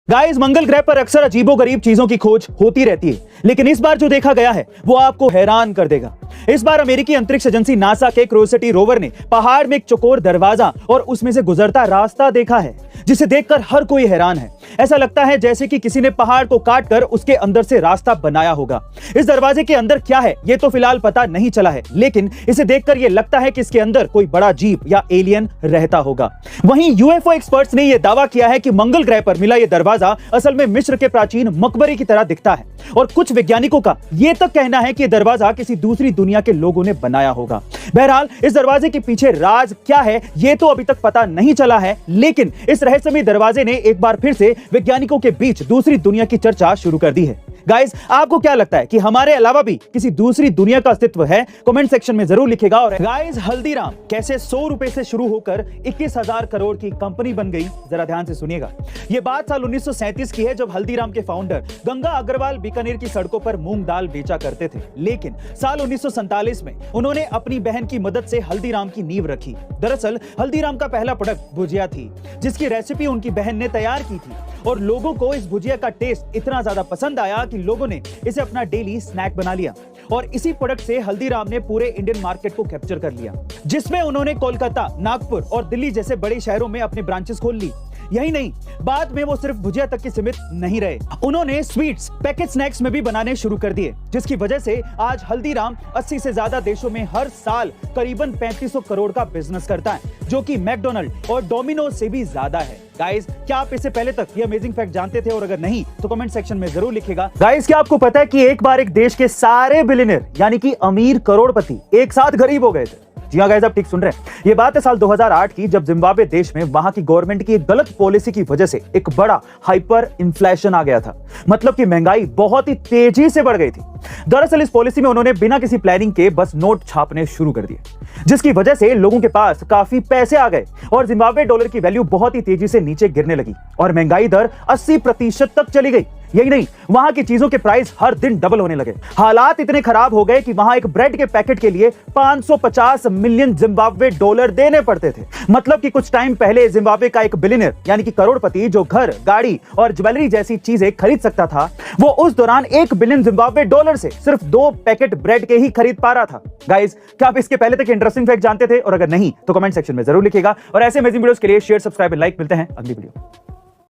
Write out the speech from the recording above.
Guys, मंगल ग्रह पर अक्सर अजीबोगरीब चीजों की खोज होती रहती है, लेकिन इस बार जो देखा गया है वो आपको हैरान कर देगा। इस बार अमेरिकी अंतरिक्ष एजेंसी नासा के क्यूरियोसिटी रोवर ने पहाड़ में एक चौकोर दरवाजा और उसमें से गुजरता रास्ता देखा है, जिसे देखकर हर कोई हैरान है। ऐसा लगता है जैसे कि किसी ने पहाड़ को काटकर उसके अंदर से रास्ता बनाया होगा। इस दरवाजे के अंदर क्या है ये तो फिलहाल पता नहीं चला है, लेकिन इसे देखकर यह लगता है कि इसके अंदर कोई बड़ा जीव या एलियन रहता होगा। वहीं यूएफओ एक्सपर्ट्स ने यह दावा किया है कि मंगल ग्रह पर मिला यह दरवाजा असल में मिस्र के प्राचीन मकबरे की तरह दिखता है, और कुछ वैज्ञानिकों का यह तक कहना है कि यह दरवाजा किसी दूसरी दुनिया के लोगों ने बनाया होगा। बहरहाल, इस दरवाजे के पीछे राज क्या है यह तो अभी तक पता नहीं चला है, लेकिन इस रहस्यमय दरवाजे ने एक बार फिर से वैज्ञानिकों के बीच दूसरी दुनिया की चर्चा शुरू कर दी है। गाइस, आपको क्या लगता है कि हमारे अलावा भी किसी दूसरी दुनिया का अस्तित्व है? कमेंट सेक्शन में जरूर लिखेगा। और गाइस, हल्दीराम कैसे 100 रुपए से शुरू होकर 21,000 करोड़ की कंपनी बन गई, जरा ध्यान से सुनिएगा। यह बात साल 1937 की है, जब हल्दीराम के फाउंडर गंगा अग्रवाल बीकानेर की सड़कों पर मूंग दाल बेचा करते थे। लेकिन साल 1947 में उन्होंने अपनी बहन की मदद से हल्दीराम की नींव रखी। दरअसल हल्दीराम का पहला प्रोडक्ट भुजिया थी, जिसकी रेसिपी उनकी बहन ने तैयार की थी, और लोगों को इस भुजिया का टेस्ट इतना ज्यादा पसंद आया कि लोगों ने इसे अपना डेली स्नैक बना लिया। और इसी प्रोडक्ट से हल्दीराम ने पूरे इंडियन मार्केट को कैप्चर कर लिया, जिसमें उन्होंने कोलकाता, नागपुर और दिल्ली जैसे बड़े शहरों में अपने ब्रांचेस खोल ली। यही नहीं, बाद में वो सिर्फ भुजिया तक की सीमित नहीं रहे, उन्होंने स्वीट्स, पैकेट स्नैक्स में भी बनाने शुरू कर दिए, जिसकी वजह से आज हल्दीराम 80 से ज्यादा देशों में हर साल करीबन 3500 करोड़ का बिजनेस करता है, जो कि मैकडॉनल्ड और डोमिनोज से भी ज्यादा है। गाइस, क्या आप इससे पहले तक ये अमेजिंग फैक्ट जानते थे? और अगर नहीं तो कमेंट सेक्शन में जरूर लिखेगा। गाइस, क्या आपको पता है कि एक बार एक देश के सारे बिलियनर यानी कि अमीर करोड़पति एक साथ गरीब हो गए थे? जी हाँ गाइस, आप ठीक सुन रहे हैं। ये बात है साल 2008 की, जब जिम्बाब्वे देश में वहां की गवर्नमेंट की एक गलत पॉलिसी की वजह से एक बड़ा हाइपर इन्फ्लेशन आ गया था। मतलब कि महंगाई बहुत ही तेजी से बढ़ गई थी। दरअसल इस पॉलिसी में उन्होंने बिना किसी प्लानिंग के बस नोट छापने शुरू कर दिए, जिसकी वजह से लोगों के पास काफी पैसे आ गए और जिम्बाब्वे डॉलर की वैल्यू बहुत ही तेजी से नीचे गिरने लगी और महंगाई दर 80% तक चली गई। यही नहीं, वहां की चीजों के प्राइस हर दिन डबल होने लगे। हालात इतने खराब हो गए कि वहां एक ब्रेड के पैकेट के लिए 550 मिलियन जिम्बाब्वे डॉलर देने पड़ते थे। मतलब कि कुछ टाइम पहले जिम्बाब्वे का एक बिलियनर यानी कि करोड़पति, जो घर, गाड़ी और ज्वेलरी जैसी चीजें खरीद सकता था, वो उस दौरान 1 बिलियन जिम्बाब्वे डॉलर से सिर्फ 2 पैकेट ब्रेड के ही खरीद पा रहा था। गाइस, क्या आप इसके पहले तक इंटरेस्टिंग फैक्ट जानते थे? और अगर नहीं तो कमेंट सेक्शन में जरूर लिखेगा। और ऐसे अमेजिंग वीडियोस के लिए शेयर, सब्सक्राइब और लाइक। मिलते हैं अगली वीडियो।